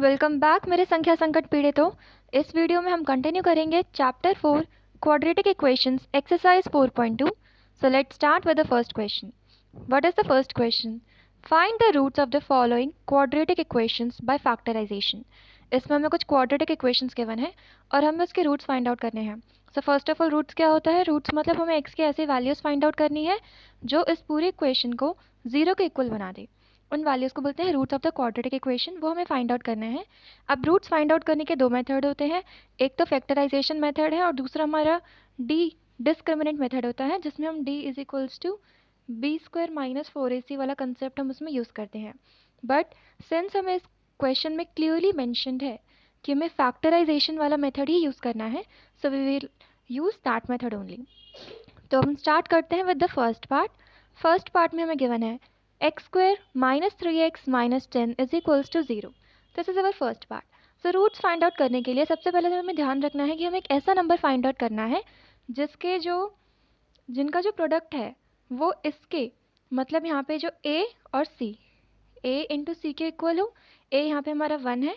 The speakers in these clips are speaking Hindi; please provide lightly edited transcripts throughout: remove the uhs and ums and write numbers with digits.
वेलकम बैक मेरे संख्या संकट पीड़ितों। इस वीडियो में हम कंटिन्यू करेंगे chapter 4 quadratic equations exercise 4.2। So let's start with the first question. What is the first question? Find the roots of the following quadratic equations by factorization. इसमें हमें कुछ क्वाड्रेटिक इक्वेशंस गिवन है और हमें उसके रूट्स फाइंड आउट करने हैं। So first of all roots क्या होता है? रूट्स मतलब हमें एक्स की ऐसी वैल्यूज़ फाइंड आउट करनी है जो इस पूरे इक्वेशन को ज़ीरो के इक्वल बना दे। उन वैल्यूज़ को बोलते हैं roots of the quadratic equation, वो हमें फाइंड आउट करने हैं। अब रूट्स फाइंड आउट करने के दो मेथड होते हैं, एक तो फैक्टराइजेशन मेथड है और दूसरा हमारा डी डिस्क्रिमिनेंट मेथड होता है, जिसमें हम D is equals to B square minus 4ac वाला कंसेप्ट हम उसमें यूज़ करते हैं। बट सिंस हमें इस क्वेश्चन में क्लियरली मैंशनड है कि हमें फैक्टराइजेशन वाला मेथड ही यूज़ करना है, so we will use that method only. तो हम स्टार्ट करते हैं with the first part. First part में हमें गिवन है x square minus 3x minus 10 is equals to 0। This is our first part. So roots find out करने के लिए सबसे पहले तो हमें ध्यान रखना है कि हमें एक ऐसा नंबर फाइंड आउट करना है जिनका जो प्रोडक्ट है वो इसके मतलब यहाँ पे जो a और c, a इंटू सी के इक्वल हो। a यहाँ पे हमारा 1 है,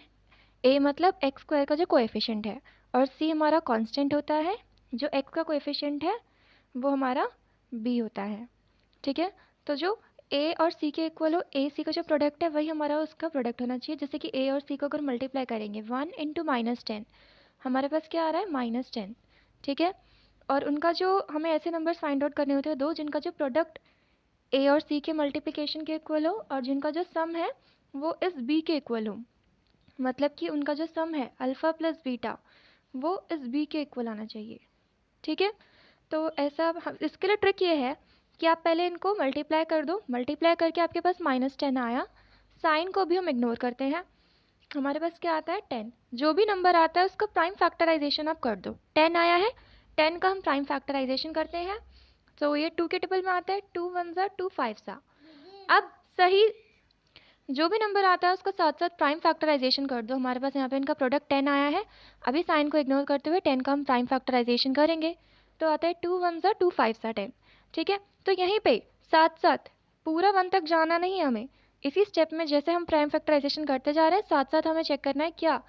a मतलब एक्स स्क्वायर का जो कोएफिशिएंट है, और c हमारा कांस्टेंट होता है, जो x का कोएफिशिएंट है वो हमारा b होता है। ठीक है, तो जो a और c के इक्वल हो, a c का जो प्रोडक्ट है वही हमारा उसका प्रोडक्ट होना चाहिए। जैसे कि a और c को अगर मल्टीप्लाई करेंगे 1 इंटू माइनस 10, हमारे पास क्या आ रहा है? माइनस 10। ठीक है, और उनका जो हमें ऐसे नंबर्स फाइंड आउट करने होते हैं दो जिनका जो प्रोडक्ट a और c के मल्टीप्लिकेशन के इक्वल हो और जिनका जो सम है वो इस b के इक्वल हो। मतलब कि उनका जो सम है अल्फ़ा प्लस बीटा वो इस b के इक्वल आना चाहिए। ठीक है, तो ऐसा इसके लिए ट्रिक ये है कि आप पहले इनको मल्टीप्लाई कर दो। मल्टीप्लाई करके आपके पास माइनस 10 आया, साइन को भी हम इग्नोर करते हैं, हमारे पास क्या आता है 10। जो भी नंबर आता है उसका प्राइम फैक्टराइजेशन आप कर दो। 10 आया है, 10 का हम प्राइम फैक्टराइजेशन करते हैं, तो ये 2 के टेबल में आता है, 2 1 ज़ा 2 5 ज़ा। अब सही जो भी नंबर आता है उसका साथ साथ प्राइम फैक्टराइजेशन कर दो। हमारे पास यहाँ पे इनका प्रोडक्ट 10 आया है, अभी साइन को इग्नोर करते हुए 10 का हम प्राइम फैक्टराइजेशन करेंगे, तो आता है 2 1 ज़ा 2 5 ज़ा 10। ठीक है, तो यहीं पे साथ साथ पूरा 1 तक जाना नहीं है हमें, इसी स्टेप में जैसे हम प्राइम फैक्टराइजेशन करते जा रहे हैं साथ साथ हमें चेक करना है क्या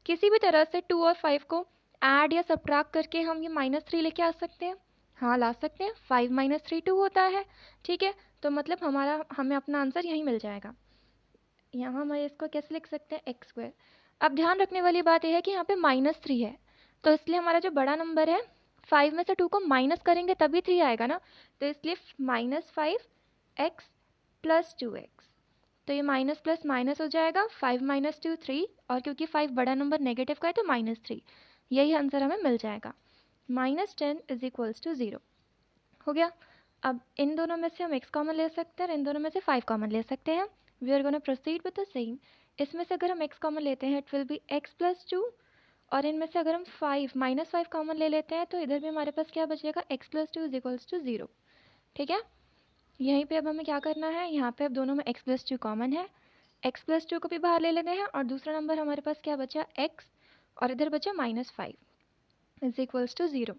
किसी भी तरह से 2 और 5 को ऐड या सब्ट्रैक्ट करके हम ये -3 लेके आ सकते हैं। हाँ, ला सकते हैं। 5 - 3 2 होता है। ठीक है, तो मतलब हमें अपना आंसर यहीं मिल जाएगा। यहाँ हम इसको कैसे लिख सकते हैं? X square. अब ध्यान रखने वाली बात यह है कि यहाँ पे -3 है, तो इसलिए हमारा जो बड़ा नंबर है 5 में से 2 को माइनस करेंगे तभी 3 आएगा ना, तो इसलिए -5x प्लस 2x। तो ये माइनस प्लस माइनस हो जाएगा, 5 - 2 3, और क्योंकि 5 बड़ा नंबर नेगेटिव का है तो -3, यही आंसर हमें मिल जाएगा। -10 इज इक्वल्स टू 0 हो गया। अब इन दोनों में से हम x कॉमन ले सकते हैं और इन दोनों में से 5 कॉमन ले सकते हैं। We are gonna proceed with the same. इसमें से अगर हम x कॉमन लेते हैं it will be x plus 2, और इनमें से अगर हम -5 कॉमन ले लेते हैं तो इधर भी हमारे पास क्या बचेगा? x plus 2 is equals to 0। ठीक है, यहीं पे अब हमें क्या करना है, यहाँ पे अब दोनों में x प्लस 2 कॉमन है, x प्लस 2 को भी बाहर ले लेते हैं, और दूसरा नंबर हमारे पास क्या बचा? x, और इधर बचा -5 इज इक्वल्स टू 0।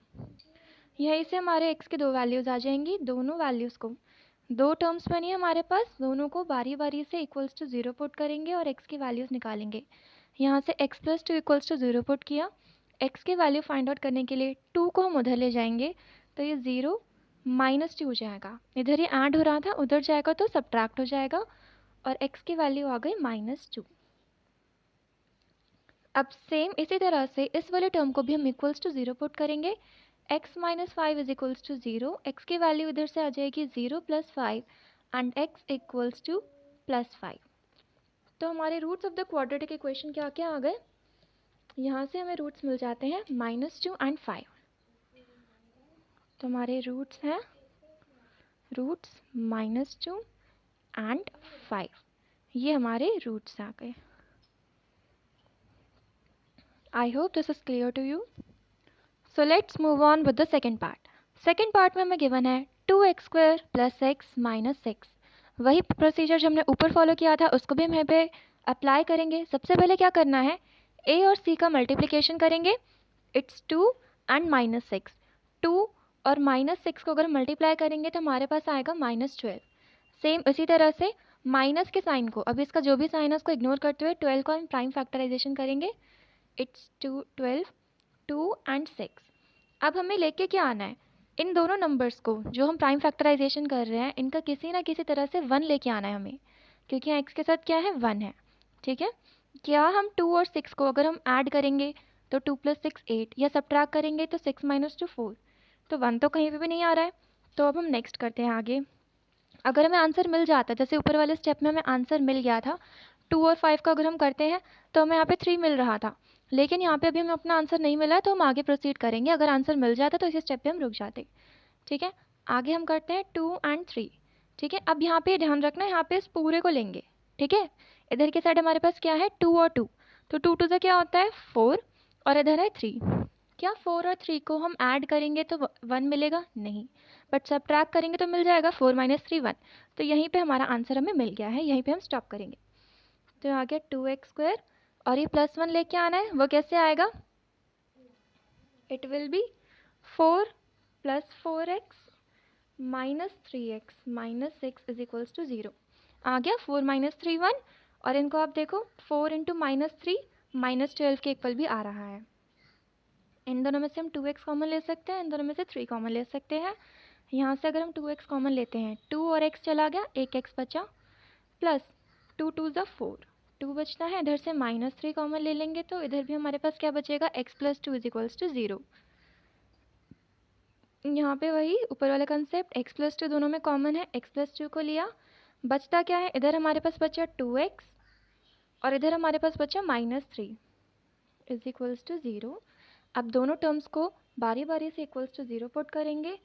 यहीं से हमारे x के दो वैल्यूज़ आ जाएंगी। दोनों वैल्यूज़ को दो टर्म्स बनी है हमारे पास, दोनों को बारी बारी से इक्वल्स टू 0 पुट करेंगे और x की वैल्यूज़ निकालेंगे। यहाँ से x plus 2 equals to 0 put किया, x की वैल्यू फाइंड आउट करने के लिए 2 को हम उधर ले जाएंगे, तो ये 0 -2 हो जाएगा। इधर ये ऐड हो रहा था, उधर जाएगा तो सब्ट्रैक्ट हो जाएगा, और x की वैल्यू आ गई -2। अब सेम इसी तरह से इस वाले टर्म को भी हम इक्वल्स टू 0 पुट करेंगे। x - 5 is equals to 0, x की वैल्यू इधर से आ जाएगी 0 + 5 एंड x इक्वल्स टू +5। तो हमारे roots of the quadratic equation क्या क्या आ गए? यहाँ से हमें रूट्स मिल जाते हैं -2 एंड 5। तो हमारे रूट्स हैं रूट्स -2 एंड 5, ये हमारे रूट्स आ गए। I hope this is clear to you. So let's move on with the second part. Second part में हमें गिवन है 2x² + x - 6। वही प्रोसीजर जो हमने ऊपर फॉलो किया था उसको भी हम यहाँ पे अप्लाई करेंगे। सबसे पहले क्या करना है, a और c का मल्टीप्लिकेशन करेंगे, इट्स 2 एंड -6। 2 और -6 को अगर मल्टीप्लाई करेंगे तो हमारे पास आएगा -12। सेम इसी तरह से माइनस के साइन को, अब इसका जो भी साइन है उसको इग्नोर करते हुए 12 को हम प्राइम फैक्टराइजेशन करेंगे. It's 12, 2 and 6. अब हमें लेके क्या आना है, इन दोनों नंबर्स को जो हम प्राइम फैक्टराइजेशन कर रहे हैं इनका किसी ना किसी तरह से 1 लेके आना है हमें, क्योंकि यहाँ x के साथ क्या है 1 है. ठीक है, क्या हम 2 और 6 को अगर हम ऐड करेंगे तो 2 + 6 8, या सब्ट्रैक्ट करेंगे तो 6 - 2 4, तो 1 तो कहीं पे भी नहीं आ रहा है. तो अब हम नेक्स्ट करते हैं आगे. अगर हमें आंसर मिल जाता, जैसे ऊपर वाले स्टेप में हमें आंसर मिल गया था 2 और 5 का अगर हम करते हैं तो हमें यहाँ पे 3 मिल रहा था, लेकिन यहाँ पे अभी हमें अपना आंसर नहीं मिला है तो हम आगे प्रोसीड करेंगे. अगर आंसर मिल जाता तो इसी स्टेप पे हम रुक जाते. ठीक है, आगे हम करते हैं 2 एंड 3. ठीक है, अब यहाँ पे ध्यान रखना, यहाँ पे इस पूरे को लेंगे. ठीक है, इधर की साइड हमारे पास क्या है 2 और 2, तो 2 2 से क्या होता है 4, और इधर है 3. क्या 4 और 3 को हम ऐड करेंगे तो 1 मिलेगा? नहीं, बट सब्ट्रैक्ट करेंगे तो मिल जाएगा 4 - 3 1. तो यहीं पे हमारा आंसर हमें मिल गया है, यहीं पे हम स्टॉप करेंगे. तो आ गया 2x², और ये +1 लेके आना है. वो कैसे आएगा? It will B 4 + 4x - 3x - 6 = 0. आ गया 4 - 3 1, और इनको आप देखो 4 × -3 -12 के इक्वल भी आ रहा है. इन दोनों में से हम 2x कॉमन ले सकते हैं, इन दोनों में से 3 कॉमन ले सकते हैं. यहाँ से अगर हम 2x कॉमन लेते हैं, 2 और x चला गया, एक x बचा, प्लस 2 2 = 4, 2 बचता है. इधर से -3 कॉमन ले लेंगे तो इधर भी हमारे पास क्या बचेगा, x + 2 = 0. यहाँ पे वही ऊपर वाला कंसेप्ट, x + 2 दोनों में कॉमन है, x + 2 को लिया, बचता क्या है, इधर हमारे पास बचा 2x, और इधर हमारे पास बचा -3 = 0. अब दोनों टर्म्स को बारी बारी से = 0 पुट करेंगे.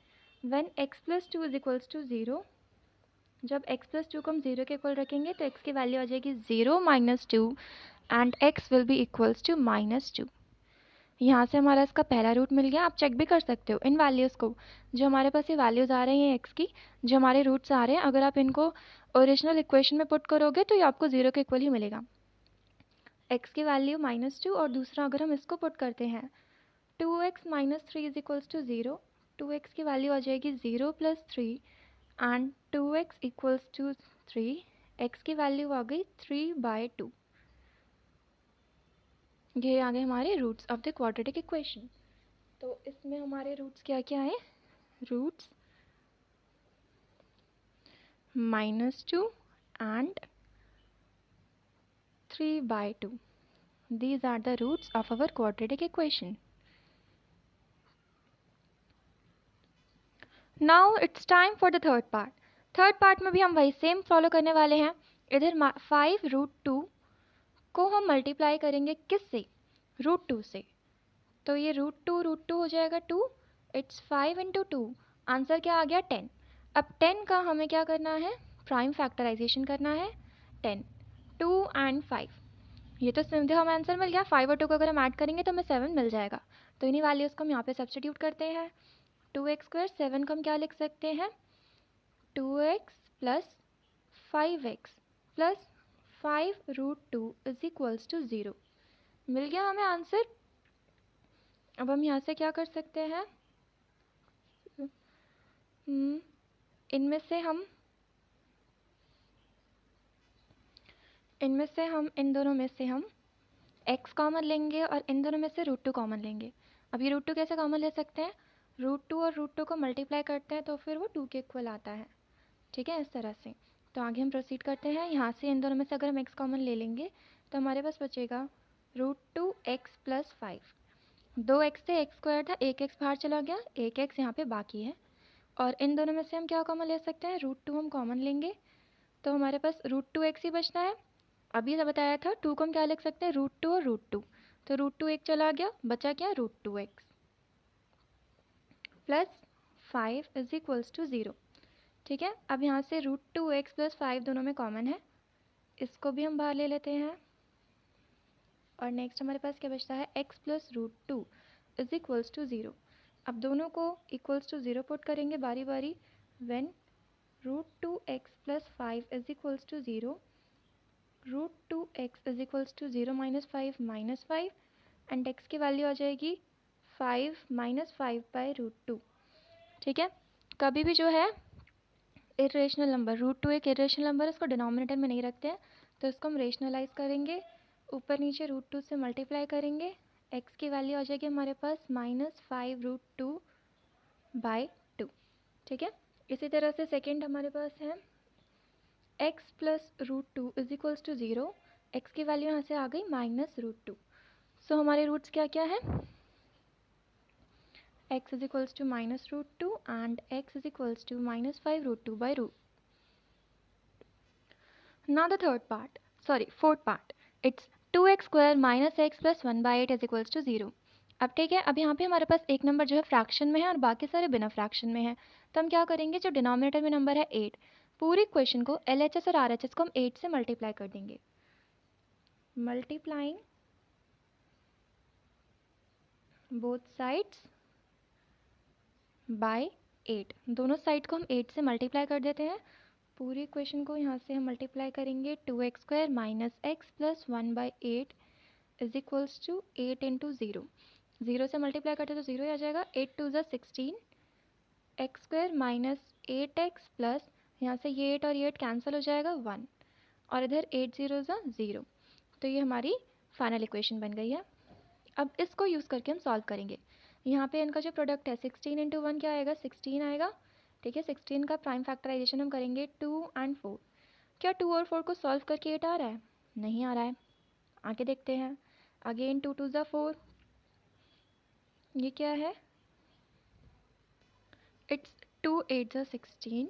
व्हेन x + 2 = 0, जब x + 2 को हम 0 के इक्वल रखेंगे तो x की वैल्यू आ जाएगी 0 - 2 and x will be equals to -2. यहाँ से हमारा इसका पहला रूट मिल गया. आप चेक भी कर सकते हो इन वैल्यूज़ को, जो हमारे पास ये वैल्यूज़ आ रही हैं x की, जो हमारे रूट्स आ रहे हैं, अगर आप इनको ओरिजिनल इक्वेशन में पुट करोगे तो ये आपको 0 के इक्वल ही मिलेगा. x की वैल्यू -2, और दूसरा अगर हम इसको पुट करते हैं 2x - 3 = 0, 2x की वैल्यू आ जाएगी 0 + 3 एंड 2x = 3, x की वैल्यू आ गई 3/2. ये आ गए हमारे roots of the quadratic equation. तो इसमें हमारे रूट्स क्या क्या है, roots -2 and 3/2. These are the roots of our quadratic equation. Now it's time for the third part. Third part में भी हम वही सेम फॉलो करने वाले हैं. इधर 5√2 को हम मल्टीप्लाई करेंगे किससे, √2 से. तो ये √2 हो जाएगा 2. इट्स 5 × 2. आंसर क्या आ गया 10. अब 10 का हमें क्या करना है, प्राइम फैक्टराइजेशन करना है. 10, 2 एंड 5, ये तो सीधे हमें आंसर मिल गया. 5 और 2 को अगर हम ऐड करेंगे तो हमें 7 मिल जाएगा. तो इन्हीं वैल्यूज़ को हम यहाँ पे सब्स्टिट्यूट करते हैं. 2x², 7 को हम क्या लिख सकते हैं, 2x + 5x + 5√2 = 0. मिल गया हमें आंसर. अब हम यहाँ से क्या कर सकते हैं, इनमें से हम इन दोनों में से हम x कॉमन लेंगे और इन दोनों में से √2 कॉमन लेंगे. अब ये √2 कैसे कॉमन ले सकते हैं, √2 और √2 को मल्टीप्लाई करते हैं तो फिर वो 2 के इक्वल आता है. ठीक है, इस तरह से. तो आगे हम प्रोसीड करते हैं. यहाँ से इन दोनों में से अगर हम x कॉमन ले लेंगे तो हमारे पास बचेगा √2x + 5. 2x से x² था, एक x बाहर चला गया, एक x यहाँ पे बाकी है. और इन दोनों में से हम क्या कॉमन ले सकते हैं, √2 हम कॉमन लेंगे तो हमारे पास √2x ही बचना है. अभी तो बताया था 2 को हम क्या लिख सकते हैं, √2 और √2, तो √2 एक चला गया, बचा क्या, √2x + 5 = 0. ठीक है, अब यहाँ से √2x + 5 दोनों में कॉमन है, इसको भी हम बाहर ले लेते हैं. और नेक्स्ट हमारे पास क्या बचता है, x + √2 = 0. अब दोनों को = 0 पुट करेंगे बारी बारी. When √2x + 5 = 0, √2x = 0 - 5 -5, and x की वैल्यू आ जाएगी 5 - 5/√2. ठीक है, कभी भी जो है इरेशनल नंबर, √2 एक इरेशनल नंबर है, उसको डिनोमिनेटर में नहीं रखते हैं, तो इसको हम रेशनलाइज करेंगे, ऊपर नीचे √2 से मल्टीप्लाई करेंगे, x की वैल्यू आ जाएगी हमारे पास -5√2/2। ठीक है। इसी तरह से सेकेंड हमारे पास है x plus √2 is equals to 0। x की वैल्यू यहाँ से आ गई -√2। सो हमारे रूट्स क्या क्या है, x is equals to -√2 and x is equals to -5√2/√. Now the fourth part. It's 2x square minus x plus 1/8 is equals to 0. अब ठीक है, अब यहाँ पे हमारे पास एक नंबर जो है फ्रैक्शन में है और बाकी सारे बिना फ्रैक्शन में है, तो हम क्या करेंगे, जो डिनोमिनेटर में नंबर है 8, पूरी क्वेश्चन को LHS और RHS को हम 8 से मल्टीप्लाई कर देंगे। मल्टीप्लाइंग बोथ साइड्स बाय 8, दोनों साइड को हम 8 से मल्टीप्लाई कर देते हैं। पूरी इक्वेशन को यहाँ से हम मल्टीप्लाई करेंगे, 2x square minus x plus 1/8 is equals to 8 into 0, 0 से मल्टीप्लाई करते तो 0 ही आ जाएगा, 8 2 ज़ा 16, x square minus 8x plus, यहाँ से ये 8 और ये 8 कैंसिल हो जाएगा 1, और इधर 8 0 ज़ा 0, तो ये हमारी फाइनल इक्वेशन बन गई है। अब इसको यूज़ करके हम सॉल्व करेंगे। यहाँ पे इनका जो प्रोडक्ट है 16 इंटू 1 क्या आएगा, 16 आएगा। ठीक है, 16 का प्राइम फैक्टराइजेशन हम करेंगे 2 और 4। क्या 2 और 4 को सॉल्व करके 8 आ रहा है, नहीं आ रहा है, आगे देखते हैं। अगेन 2 2 ज़ा 4, ये क्या है, इट्स 2 8 ज़ा 16।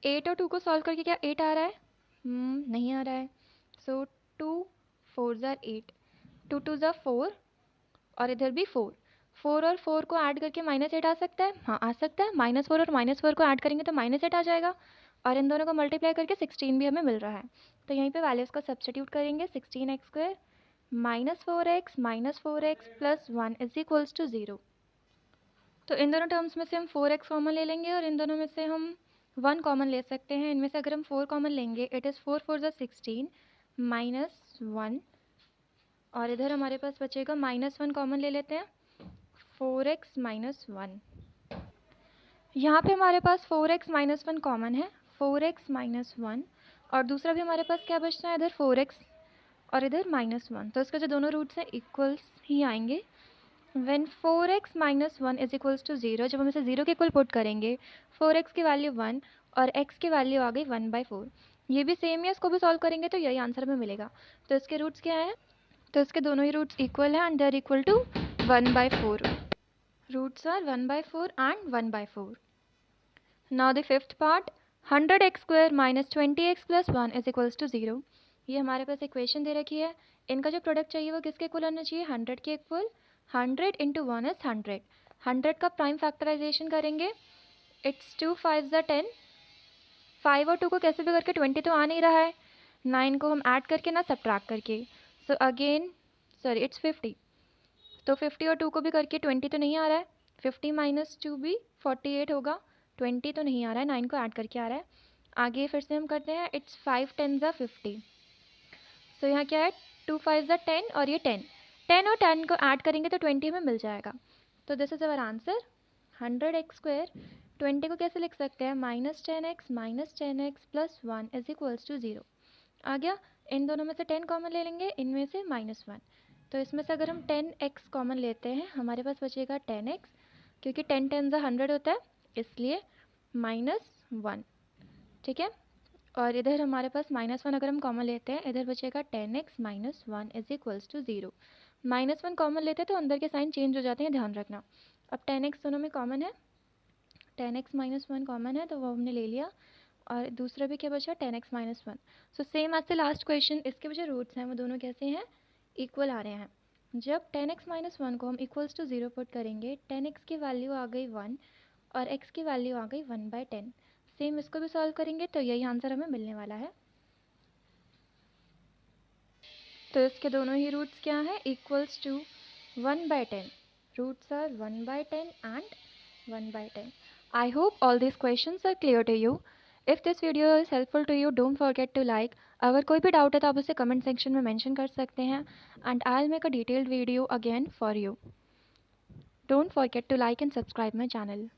8 और 2 को सॉल्व करके क्या 8 आ रहा है, नहीं आ रहा है। सो 2 4 ज़ा 8, 2 2 ज़ा 4 और इधर भी 4, 4 और 4 को ऐड करके -8 आ सकता है, हाँ आ सकता है। -4 और -4 को ऐड करेंगे तो -8 आ जाएगा, और इन दोनों को मल्टीप्लाई करके 16 भी हमें मिल रहा है, तो यहीं पे वैल्यूज़ को सब्स्टिट्यूट करेंगे। 16x square -4x plus 1 is equals to 0। तो इन दोनों टर्म्स में से हम 4x कॉमन ले लेंगे और इन दोनों में से हम 1 कॉमन ले सकते हैं। इनमें से अगर हम 4 कॉमन लेंगे, इट इज़ 4 4 ज़ा 16 -1, और इधर हमारे पास बचेगा -1 कॉमन ले लेते हैं, 4x माइनस 1। यहाँ पे हमारे पास 4x माइनस 1 कॉमन है, 4x माइनस 1, और दूसरा भी हमारे पास क्या बचता है, इधर 4x और इधर -1, तो इसका जो दोनों रूट्स हैं इक्वल्स ही आएंगे। When 4x minus 1 is equals to 0, जब हम इसे 0 के इक्वल पुट करेंगे, 4x की वैल्यू 1 और x की वैल्यू आ गई 1/4। ये भी सेम है, इसको भी सॉल्व करेंगे तो यही आंसर हमें मिलेगा। तो इसके रूट्स क्या है, तो इसके दोनों ही रूट्स इक्वल है and they are equal to 1/4। Roots are 1/4 and 1/4. Now the fifth part, 100x square minus 20x plus 1 is equals to 0. ये हमारे पास इक्वेशन दे रखी है, इनका जो प्रोडक्ट चाहिए वो किसके इक्वल होना चाहिए, 100 के इक्वल। 100 इंटू 1 इज 100, 100 का प्राइम फैक्टराइजेशन करेंगे, इट्स 2 5 ज़ा 10, 5 और 2 को कैसे भी करके 20 तो आ नहीं रहा है, 9 को हम ऐड करके ना सब्ट्रैक्ट करके, सो अगेन इट्स 50, तो 50 और 2 को भी करके 20 तो नहीं आ रहा है, 50 माइनस 2 भी 48 होगा, 20 तो नहीं आ रहा है, 9 को ऐड करके आ रहा है। आगे फिर से हम करते हैं, इट्स 5 10 ज़ा 50, सो यहाँ क्या है, 2 5 ज़ा 10 और ये 10 और 10 को ऐड करेंगे तो 20 हमें मिल जाएगा। तो this is our answer. 100x square 20 को कैसे लिख सकते हैं, -10x plus 1 is equals to 0 आ गया। इन दोनों में से 10 कॉमन ले लेंगे, इनमें से -1, तो इसमें से अगर हम 10x कॉमन लेते हैं, हमारे पास बचेगा 10x, क्योंकि 10 10 ज़ा 100 होता है, इसलिए -1। ठीक है, और इधर हमारे पास -1 अगर हम कॉमन लेते हैं, इधर बचेगा 10x minus 1 is equals to 0। -1 common लेते हैं तो अंदर के साइन चेंज हो जाते हैं, ध्यान रखना। अब 10x दोनों में कॉमन है, 10x माइनस 1 कॉमन है, तो वो हमने ले लिया, और दूसरा भी क्या बचा, 10x minus 1। So same as the last question, इसके जो रूट्स हैं वो दोनों कैसे हैं, इक्वल आ रहे हैं। जब 10x माइनस 1 को हम इक्वल्स टू 0 पुट करेंगे, 10x की वैल्यू आ गई 1 और x की वैल्यू आ गई 1/10। सेम इसको भी सॉल्व करेंगे तो यही आंसर हमें मिलने वाला है। तो इसके दोनों ही रूट्स क्या है, equals to 1/10, roots are 1/10 and 1/10. I hope all these questions are clear to you. If this video is helpful to you, don't forget to like. अगर कोई भी डाउट है तो आप उसे कमेंट सेक्शन में मेंशन कर सकते हैं, and I'll make a detailed video again for you. Don't forget to like and subscribe my channel.